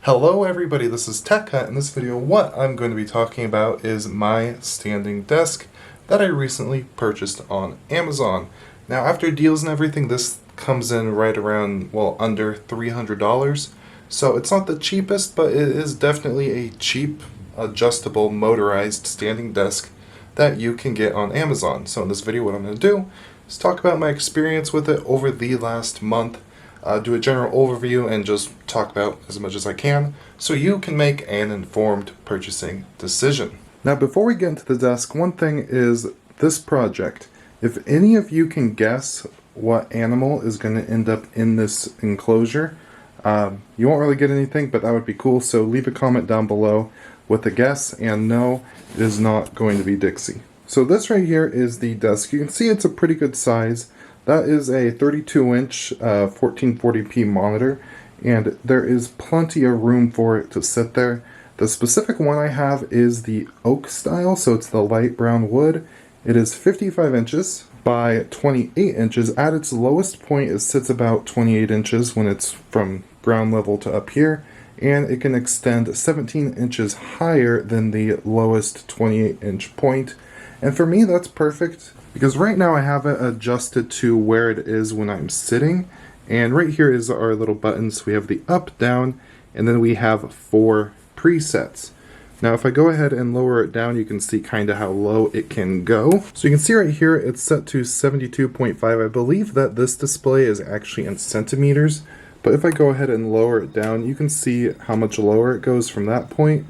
Hello everybody, this is TechHut. In this video, what I'm going to be talking about is my standing desk that I recently purchased on Amazon. Now, after deals and everything, this comes in right around, well, under $300. So it's not the cheapest, but it is definitely a cheap, adjustable, motorized standing desk that you can get on Amazon. So in this video, what I'm going to do is talk about my experience with it over the last month. Do a general overview and just talk about as much as I can so you can make an informed purchasing decision. Now, before we get into the desk, one thing is this project. If any of you can guess what animal is going to end up in this enclosure, you won't really get anything, but that would be cool. So leave a comment down below with a guess, and no, it is not going to be Dixie. So this right here is the desk. You can see it's a pretty good size. That is a 32-inch 1440p monitor, and there is plenty of room for it to sit there. The specific one I have is the oak style, so it's the light brown wood. It is 55 inches by 28 inches. At its lowest point, it sits about 28 inches when it's from ground level to up here, and it can extend 17 inches higher than the lowest 28-inch point. And for me, that's perfect, because right now I have it adjusted to where it is when I'm sitting. And right here is our little buttons. We have the up, down, and then we have 4 presets. Now if I go ahead and lower it down, you can see kind of how low it can go. So you can see right here it's set to 72.5. I believe that this display is actually in centimeters, but if I go ahead and lower it down, you can see how much lower it goes from that point.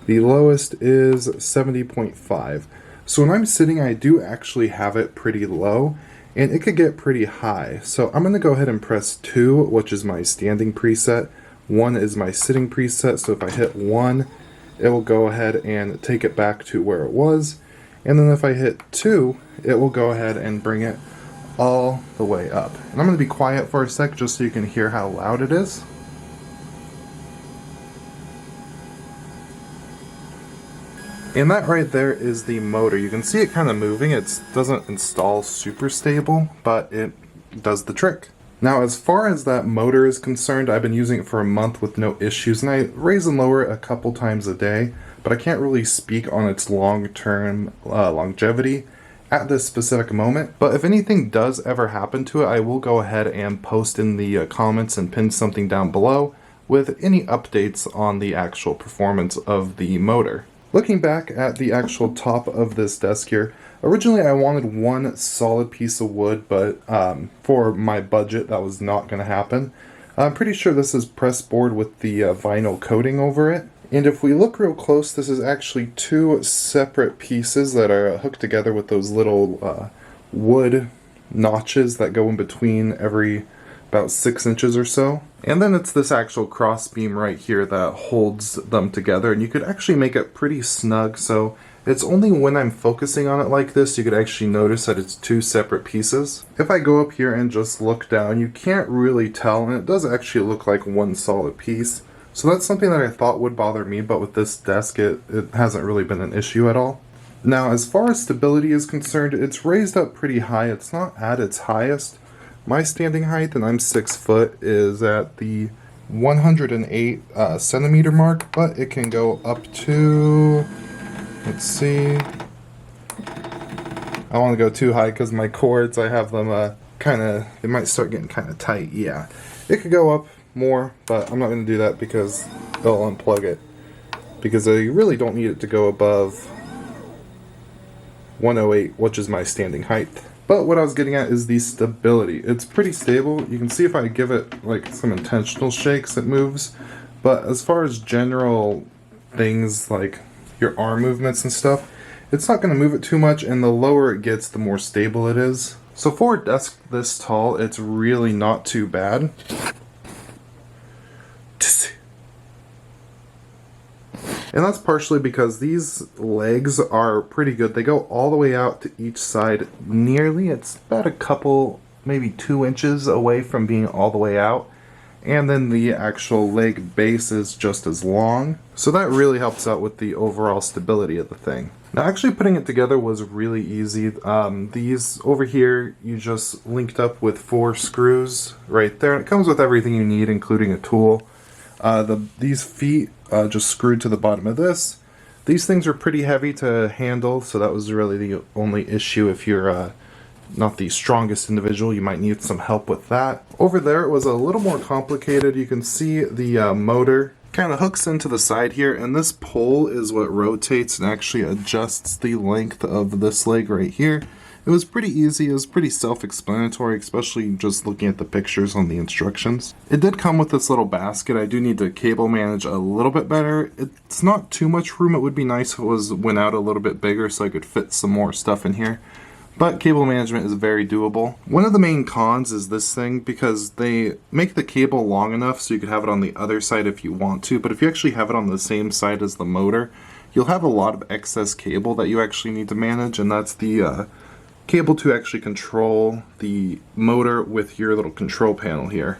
The lowest is 70.5. So when I'm sitting, I do actually have it pretty low, and it could get pretty high. So I'm going to go ahead and press 2, which is my standing preset. 1 is my sitting preset, so if I hit 1, it will go ahead and take it back to where it was. And then if I hit 2, it will go ahead and bring it all the way up. And I'm going to be quiet for a sec just so you can hear how loud it is. And that right there is the motor. You can see it kind of moving. It doesn't install super stable, but it does the trick. Now, as far as that motor is concerned, I've been using it for a month with no issues, and I raise and lower it a couple times a day, but I can't really speak on its long-term longevity at this specific moment. But if anything does ever happen to it, I will go ahead and post in the comments and pin something down below with any updates on the actual performance of the motor. Looking back at the actual top of this desk here, originally I wanted one solid piece of wood, but for my budget that was not going to happen. I'm pretty sure this is press board with the vinyl coating over it. And if we look real close, this is actually 2 separate pieces that are hooked together with those little wood notches that go in between every about 6 inches or so. And then it's this actual cross beam right here that holds them together, and you could actually make it pretty snug, so it's only when I'm focusing on it like this you could actually notice that it's 2 separate pieces. If I go up here and just look down, you can't really tell, and it does actually look like one solid piece. So that's something that I thought would bother me, but with this desk it hasn't really been an issue at all. Now, as far as stability is concerned, it's raised up pretty high. It's not at its highest. My standing height, and I'm 6 foot, is at the 108 centimeter mark, but it can go up to, let's see, I don't want to go too high because my cords, I have them they might start getting kind of tight. Yeah, it could go up more, but I'm not going to do that because they'll unplug it, because I really don't need it to go above 108, which is my standing height. But what I was getting at is the stability. It's pretty stable. You can see if I give it like some intentional shakes, it moves. But as far as general things like your arm movements and stuff, it's not going to move it too much, and the lower it gets, the more stable it is. So for a desk this tall, it's really not too bad. And that's partially because these legs are pretty good. They go all the way out to each side nearly. It's about a couple, maybe 2 inches away from being all the way out. And then the actual leg base is just as long. So that really helps out with the overall stability of the thing. Now, actually putting it together was really easy. These over here, you just linked up with 4 screws right there. And it comes with everything you need, including a tool. These feet just screwed to the bottom of this. These things are pretty heavy to handle, so that was really the only issue. If you're not the strongest individual, you might need some help with that. Over there it was a little more complicated. You can see the motor kind of hooks into the side here, and this pole is what rotates and actually adjusts the length of this leg right here. It was pretty easy, it was pretty self-explanatory, especially just looking at the pictures on the instructions. It did come with this little basket. I do need to cable manage a little bit better. It's not too much room. It would be nice if it went out a little bit bigger so I could fit some more stuff in here. But cable management is very doable. One of the main cons is this thing, because they make the cable long enough so you could have it on the other side if you want to, but if you actually have it on the same side as the motor, you'll have a lot of excess cable that you actually need to manage, and that's the cable to actually control the motor with your little control panel here.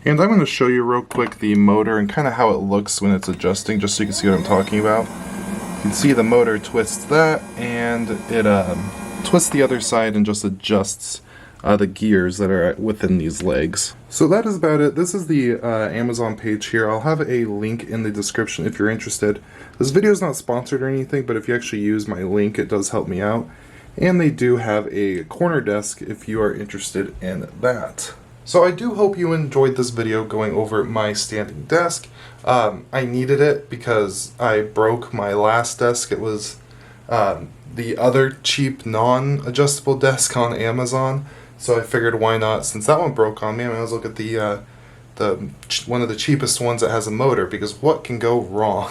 And I'm going to show you real quick the motor and kind of how it looks when it's adjusting, just so you can see what I'm talking about. You can see the motor twists that, and it twists the other side and just adjusts the gears that are within these legs. So that is about it. This is the Amazon page here. I'll have a link in the description if you're interested. This video is not sponsored or anything, but if you actually use my link, it does help me out. And they do have a corner desk if you are interested in that. So I do hope you enjoyed this video going over my standing desk. I needed it because I broke my last desk. It was the other cheap non-adjustable desk on Amazon. So I figured, why not? Since that one broke on me, I might as well get the one of the cheapest ones that has a motor, because what can go wrong?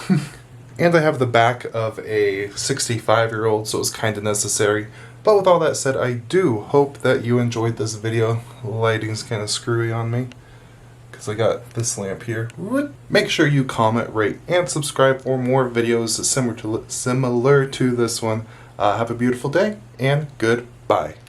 And I have the back of a 65-year-old, so it was kind of necessary. But with all that said, I do hope that you enjoyed this video. The lighting's kind of screwy on me, because I got this lamp here. Make sure you comment, rate, and subscribe for more videos similar to this one. Have a beautiful day, and goodbye.